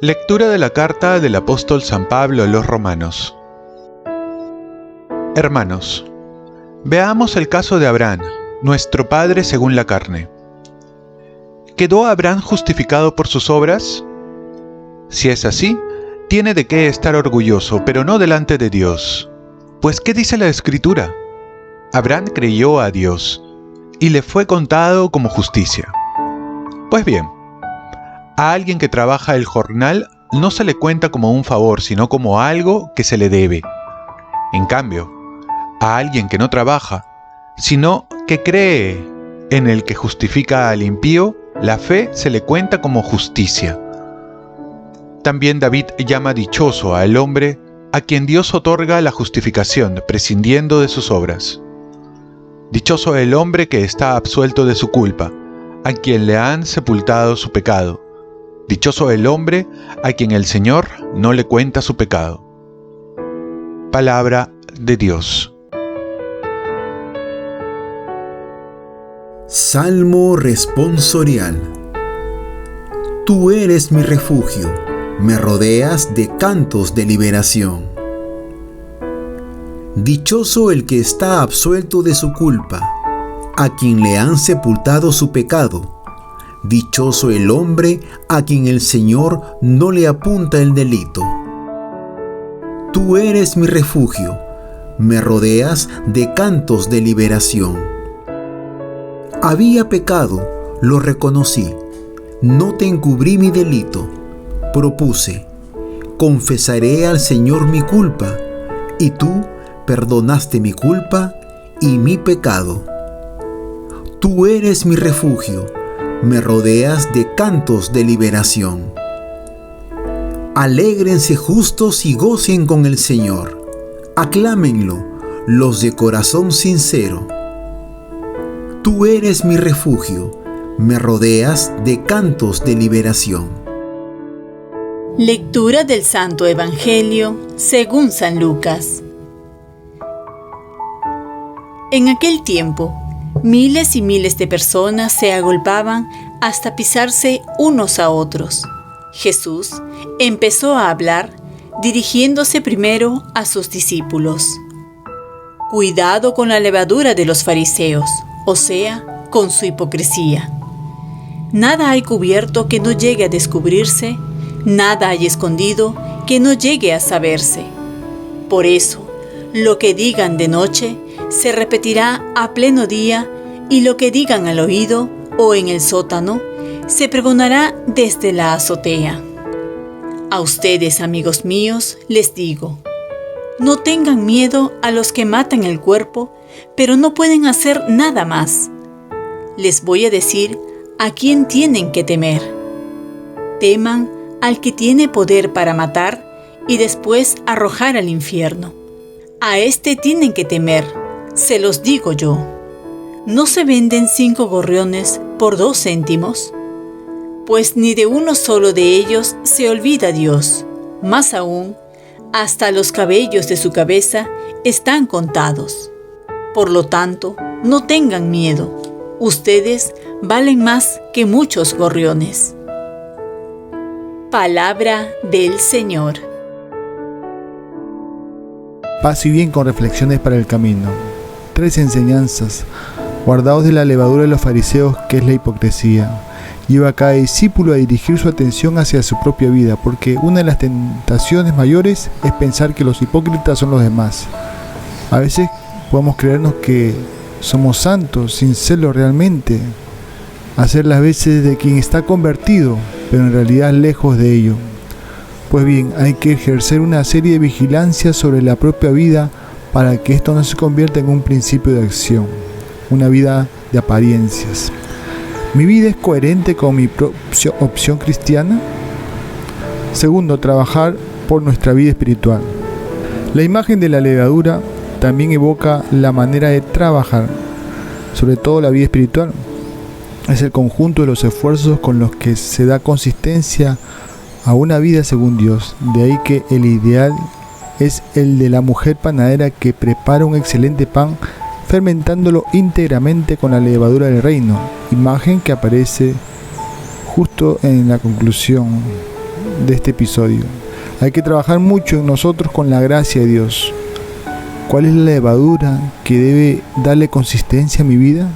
Lectura de la carta del apóstol San Pablo a los Romanos. Hermanos, veamos el caso de Abraham, nuestro padre según la carne. ¿Quedó Abraham justificado por sus obras? Si es así, tiene de qué estar orgulloso, pero no delante de Dios. Pues ¿qué dice la Escritura? Abraham creyó a Dios, y le fue contado como justicia. Pues bien, a alguien que trabaja el jornal no se le cuenta como un favor, sino como algo que se le debe. En cambio, a alguien que no trabaja, sino que cree en el que justifica al impío, la fe se le cuenta como justicia. También David llama dichoso al hombre a quien Dios otorga la justificación, prescindiendo de sus obras. Dichoso el hombre que está absuelto de su culpa, a quien le han sepultado su pecado. Dichoso el hombre a quien el Señor no le cuenta su pecado. Palabra de Dios. Salmo responsorial. Tú eres mi refugio, me rodeas de cantos de liberación. Dichoso el que está absuelto de su culpa, a quien le han sepultado su pecado. Dichoso el hombre a quien el Señor no le apunta el delito. Tú eres mi refugio, me rodeas de cantos de liberación. Había pecado, lo reconocí, no te encubrí mi delito. Propuse, confesaré al Señor mi culpa, y tú perdonaste mi culpa y mi pecado. Tú eres mi refugio, me rodeas de cantos de liberación. Alégrense justos y gocen con el Señor. Aclámenlo los de corazón sincero. Tú eres mi refugio, me rodeas de cantos de liberación. Lectura del Santo Evangelio según San Lucas. En aquel tiempo, miles y miles de personas se agolpaban hasta pisarse unos a otros. Jesús empezó a hablar dirigiéndose primero a sus discípulos. Cuidado con la levadura de los fariseos, o sea, con su hipocresía. Nada hay cubierto que no llegue a descubrirse, nada hay escondido que no llegue a saberse. Por eso, lo que digan de noche se repetirá a pleno día, y lo que digan al oído o en el sótano se pregonará desde la azotea. A ustedes, amigos míos, les digo, no tengan miedo a los que matan el cuerpo, pero no pueden hacer nada más. Les voy a decir a quién tienen que temer. Teman al que tiene poder para matar y después arrojar al infierno. A este tienen que temer, se los digo yo. ¿No se venden 5 gorriones por 2 céntimos? Pues ni de uno solo de ellos se olvida Dios. Más aún, hasta los cabellos de su cabeza están contados. Por lo tanto, no tengan miedo. Ustedes valen más que muchos gorriones. Palabra del Señor. Paz y bien con reflexiones para el camino. 3 enseñanzas. Guardaos de la levadura de los fariseos, que es la hipocresía. Lleva a cada discípulo a dirigir su atención hacia su propia vida, porque una de las tentaciones mayores es pensar que los hipócritas son los demás. A veces podemos creernos que somos santos sin serlo realmente, hacer las veces de quien está convertido, pero en realidad lejos de ello. Pues bien, hay que ejercer una serie de vigilancia sobre la propia vida para que esto no se convierta en un principio de acción, una vida de apariencias. ¿Mi vida es coherente con mi opción cristiana? Segundo, trabajar por nuestra vida espiritual. La imagen de la levadura también evoca la manera de trabajar, sobre todo la vida espiritual. Es el conjunto de los esfuerzos con los que se da consistencia a una vida según Dios. De ahí que el ideal es el de la mujer panadera que prepara un excelente pan fermentándolo íntegramente con la levadura del reino, imagen que aparece justo en la conclusión de este episodio. Hay que trabajar mucho en nosotros con la gracia de Dios. ¿Cuál es la levadura que debe darle consistencia a mi vida?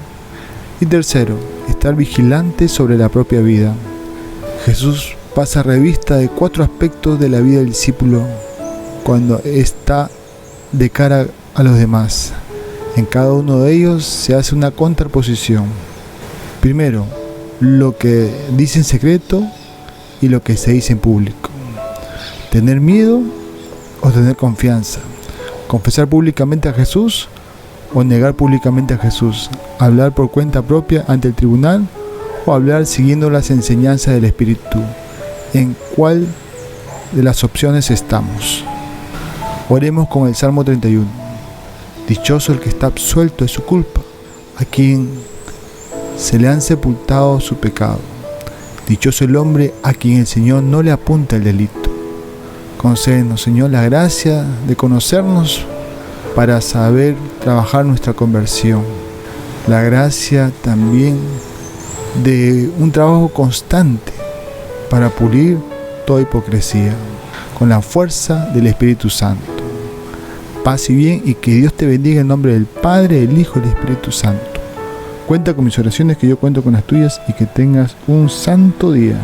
Y tercero, estar vigilante sobre la propia vida. Jesús pasa revista de 4 aspectos de la vida del discípulo cuando está de cara a los demás. En cada uno de ellos se hace una contraposición. Primero, lo que dice en secreto y lo que se dice en público. Tener miedo o tener confianza. Confesar públicamente a Jesús o negar públicamente a Jesús. Hablar por cuenta propia ante el tribunal o hablar siguiendo las enseñanzas del Espíritu. ¿En cuál de las opciones estamos? Oremos con el Salmo 31. Dichoso el que está absuelto de su culpa, a quien se le han sepultado su pecado. Dichoso el hombre a quien el Señor no le apunta el delito. Concédenos, Señor, la gracia de conocernos para saber trabajar nuestra conversión. La gracia también de un trabajo constante para pulir toda hipocresía, con la fuerza del Espíritu Santo. Paz y bien, y que Dios te bendiga en nombre del Padre, del Hijo y del Espíritu Santo. Cuenta con mis oraciones, que yo cuento con las tuyas, y que tengas un santo día.